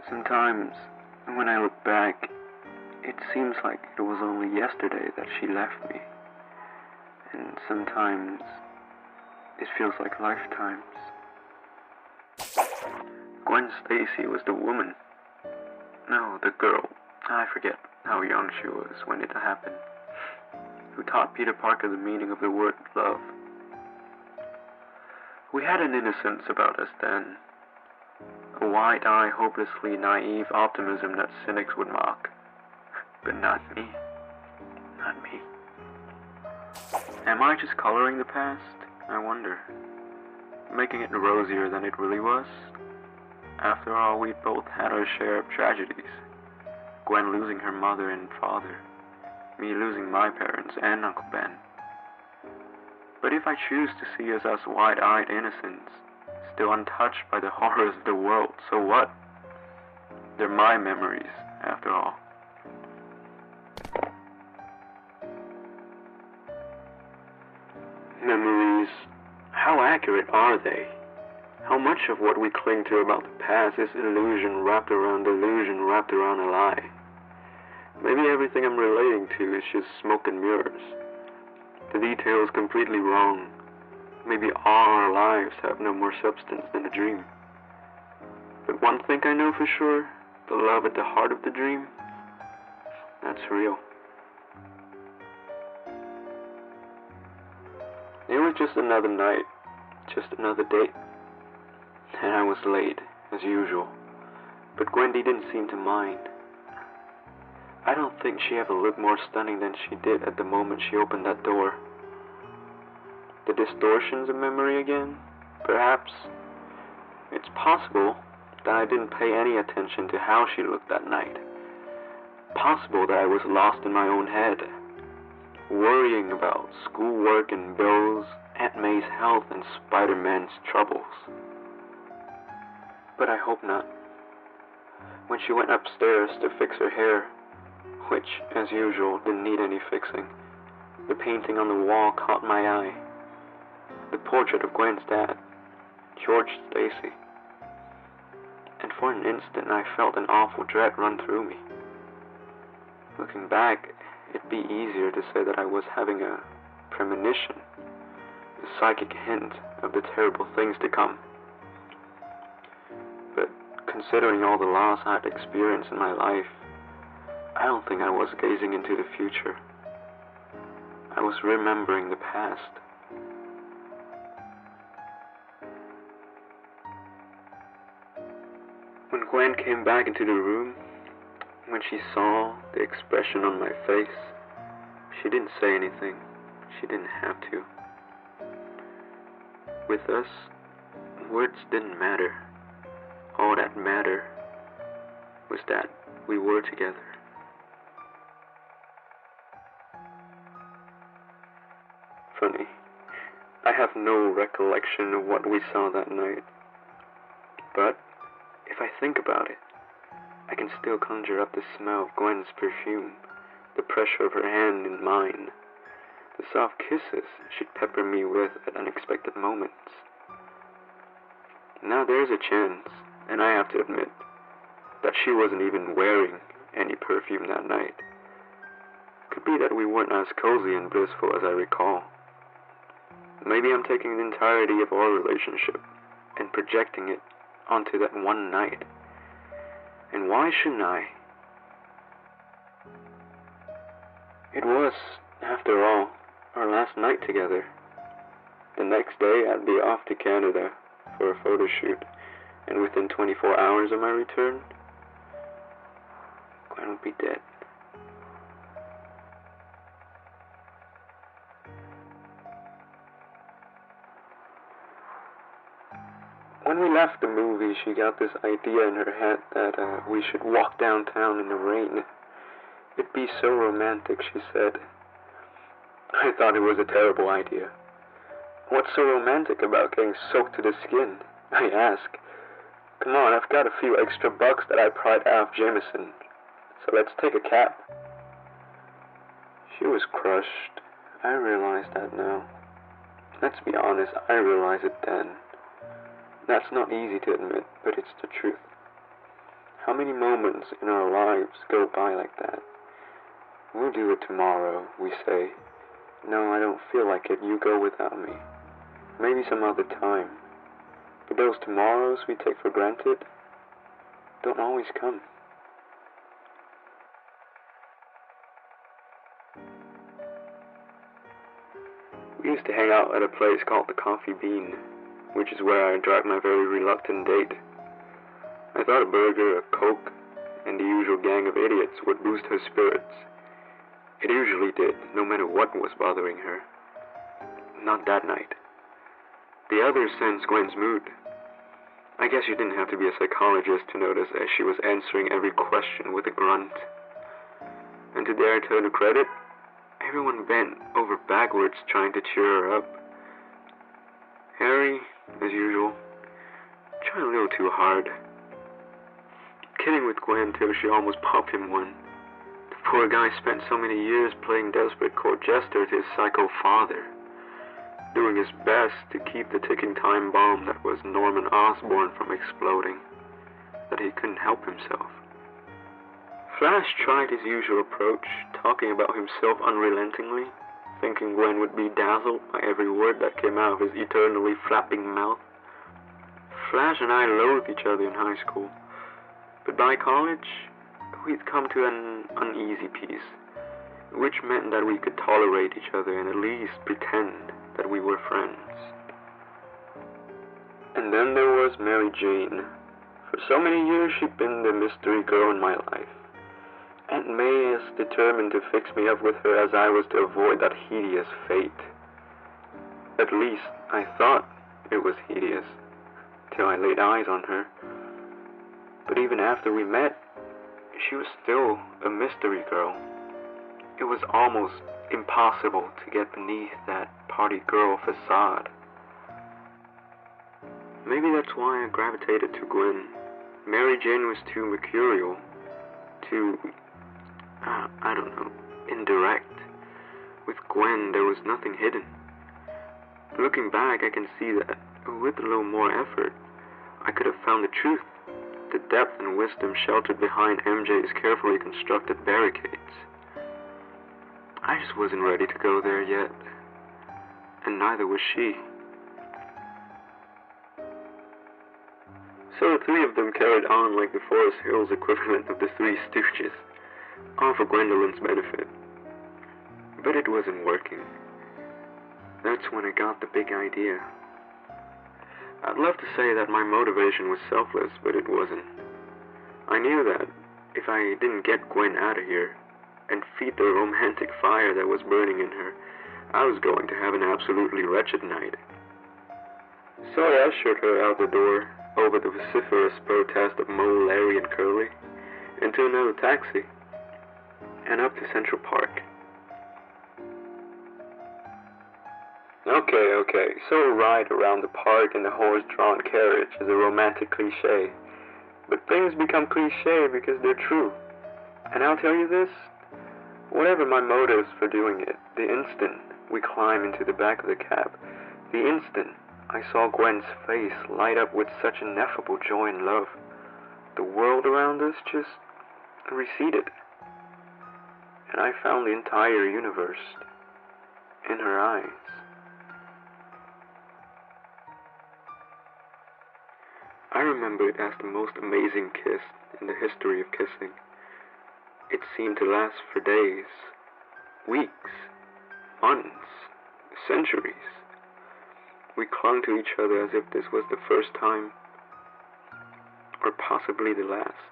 Sometimes, when I look back, it seems like it was only yesterday that she left me. And sometimes, it feels like lifetimes. Gwen Stacy was the woman. No, the girl. I forget how young she was when it happened. Who taught Peter Parker the meaning of the word love. We had an innocence about us then. A wide-eyed, hopelessly naive optimism that cynics would mock. But not me. Not me. Am I just coloring the past? I wonder. Making it rosier than it really was? After all, we both had our share of tragedies. Gwen losing her mother and father. Me losing my parents and Uncle Ben. But if I choose to see us as wide-eyed innocents, still untouched by the horrors of the world, so what? They're my memories, after all. Memories, how accurate are they? How much of what we cling to about the past is illusion wrapped around a lie? Maybe everything I'm relating to is just smoke and mirrors. The details completely wrong. Maybe all our lives have no more substance than a dream. But one thing I know for sure, the love at the heart of the dream, that's real. It was just another night, just another date. And I was late, as usual. But Gwendy didn't seem to mind. I don't think she ever looked more stunning than she did at the moment she opened that door. The distortions of memory again? Perhaps. It's possible that I didn't pay any attention to how she looked that night. Possible that I was lost in my own head, worrying about schoolwork and bills, Aunt May's health, and Spider-Man's troubles. But I hope not. When she went upstairs to fix her hair, which, as usual, didn't need any fixing, the painting on the wall caught my eye. The portrait of Gwen's dad, George Stacy. And for an instant I felt an awful dread run through me. Looking back, it'd be easier to say that I was having a premonition, a psychic hint of the terrible things to come. But considering all the loss I had experienced in my life, I don't think I was gazing into the future. I was remembering the past. When Gwen came back into the room, when she saw the expression on my face, she didn't say anything. She didn't have to. With us, words didn't matter. All that mattered was that we were together. Funny, I have no recollection of what we saw that night. But if I think about it, I can still conjure up the smell of Gwen's perfume, the pressure of her hand in mine, the soft kisses she'd pepper me with at unexpected moments. Now there's a chance, and I have to admit, that she wasn't even wearing any perfume that night. Could be that we weren't as cozy and blissful as I recall. Maybe I'm taking the entirety of our relationship and projecting it onto that one night. And why shouldn't I? It was, after all, our last night together. The next day I'd be off to Canada for a photo shoot, and within 24 hours of my return, Gwen would be dead. When we left the movie, she got this idea in her head that we should walk downtown in the rain. It'd be so romantic, she said. I thought it was a terrible idea. What's so romantic about getting soaked to the skin? I asked. Come on, I've got a few extra bucks that I pried out of Jameson, so let's take a cab. She was crushed. I realize that now. Let's be honest, I realized it then. That's not easy to admit, but it's the truth. How many moments in our lives go by like that? We'll do it tomorrow, we say. No, I don't feel like it. You go without me. Maybe some other time. But those tomorrows we take for granted don't always come. We used to hang out at a place called the Coffee Bean, which is where I dragged my very reluctant date. I thought a burger, a Coke, and the usual gang of idiots would boost her spirits. It usually did, no matter what was bothering her. Not that night. The others sensed Gwen's mood. I guess you didn't have to be a psychologist to notice as she was answering every question with a grunt. And to their turn of credit, everyone bent over backwards trying to cheer her up. Harry, as usual, tried a little too hard. Kidding with Gwen till she almost popped him one. The poor guy spent so many years playing desperate court jester to his psycho father, doing his best to keep the ticking time bomb that was Norman Osborn from exploding, that he couldn't help himself. Flash tried his usual approach, talking about himself unrelentingly, thinking Gwen would be dazzled by every word that came out of his eternally flapping mouth. Flash and I loathed each other in high school, but by college, we'd come to an uneasy peace, which meant that we could tolerate each other and at least pretend that we were friends. And then there was Mary Jane. For so many years she'd been the mystery girl in my life. Aunt May is determined to fix me up with her as I was to avoid that hideous fate. At least I thought it was hideous, till I laid eyes on her. But even after we met, she was still a mystery girl. It was almost impossible to get beneath that party girl facade. Maybe that's why I gravitated to Gwen. Mary Jane was too mercurial, too, indirect. With Gwen, there was nothing hidden. Looking back, I can see that with a little more effort, I could have found the truth, the depth and wisdom sheltered behind MJ's carefully constructed barricades. I just wasn't ready to go there yet, and neither was she. So the three of them carried on like the Forest Hills equivalent of the Three Stooges, all for Gwendolyn's benefit. But it wasn't working. That's when I got the big idea. I'd love to say that my motivation was selfless, but it wasn't. I knew that if I didn't get Gwen out of here and feed the romantic fire that was burning in her, I was going to have an absolutely wretched night. So I ushered her out the door, over the vociferous protest of Mo, Larry, and Curly, into another taxi, and up to Central Park. Okay, so a ride around the park in the horse-drawn carriage is a romantic cliché. But things become cliché because they're true. And I'll tell you this, whatever my motives for doing it, the instant we climb into the back of the cab, the instant I saw Gwen's face light up with such ineffable joy and love, the world around us just receded. And I found the entire universe in her eyes. I remember it as the most amazing kiss in the history of kissing. It seemed to last for days, weeks, months, centuries. We clung to each other as if this was the first time, or possibly the last,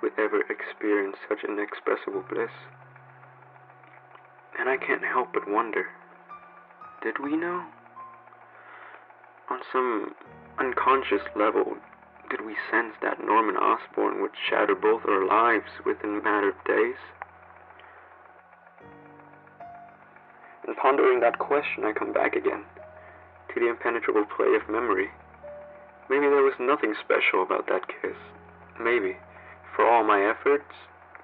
we'd ever experienced such inexpressible bliss. And I can't help but wonder, did we know? On some unconscious level, did we sense that Norman Osborn would shatter both our lives within a matter of days? And pondering that question, I come back again to the impenetrable play of memory. Maybe there was nothing special about that kiss. Maybe, for all my efforts,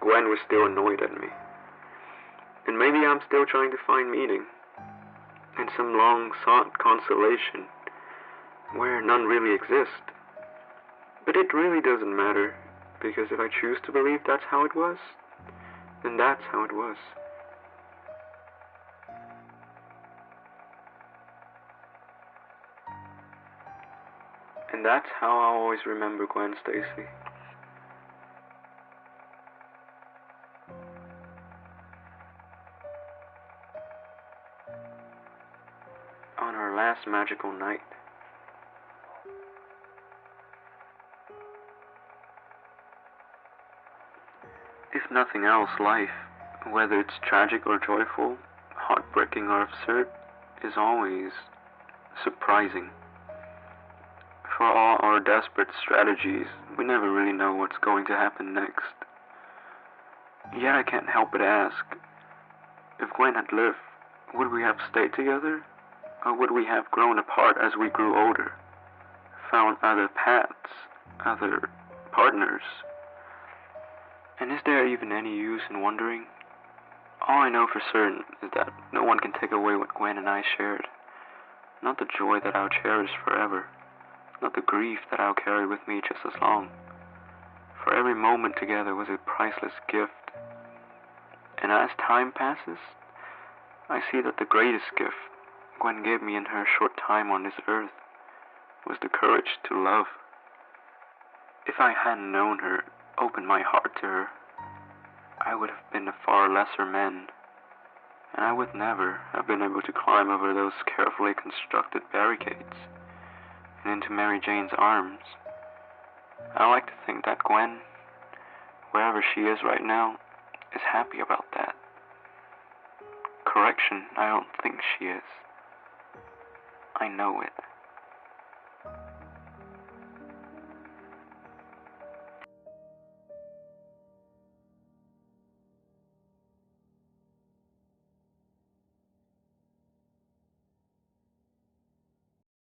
Gwen was still annoyed at me. And maybe I'm still trying to find meaning, and some long-sought consolation where none really exists. But it really doesn't matter. because if I choose to believe that's how it was, then that's how it was. And that's how I'll always remember Gwen Stacy. On her last magical night, if nothing else, life, whether it's tragic or joyful, heartbreaking or absurd, is always surprising. For all our desperate strategies, we never really know what's going to happen next. Yet I can't help but ask, if Gwen had lived, would we have stayed together? Or would we have grown apart as we grew older? Found other paths, other partners? And is there even any use in wondering? All I know for certain is that no one can take away what Gwen and I shared. Not the joy that I'll cherish forever. Not the grief that I'll carry with me just as long. For every moment together was a priceless gift. And as time passes, I see that the greatest gift Gwen gave me in her short time on this earth was the courage to love. If I hadn't known her, opened my heart to her, I would have been a far lesser man, and I would never have been able to climb over those carefully constructed barricades and into Mary Jane's arms. I like to think that Gwen, wherever she is right now, is happy about that. Correction, I don't think she is. I know it.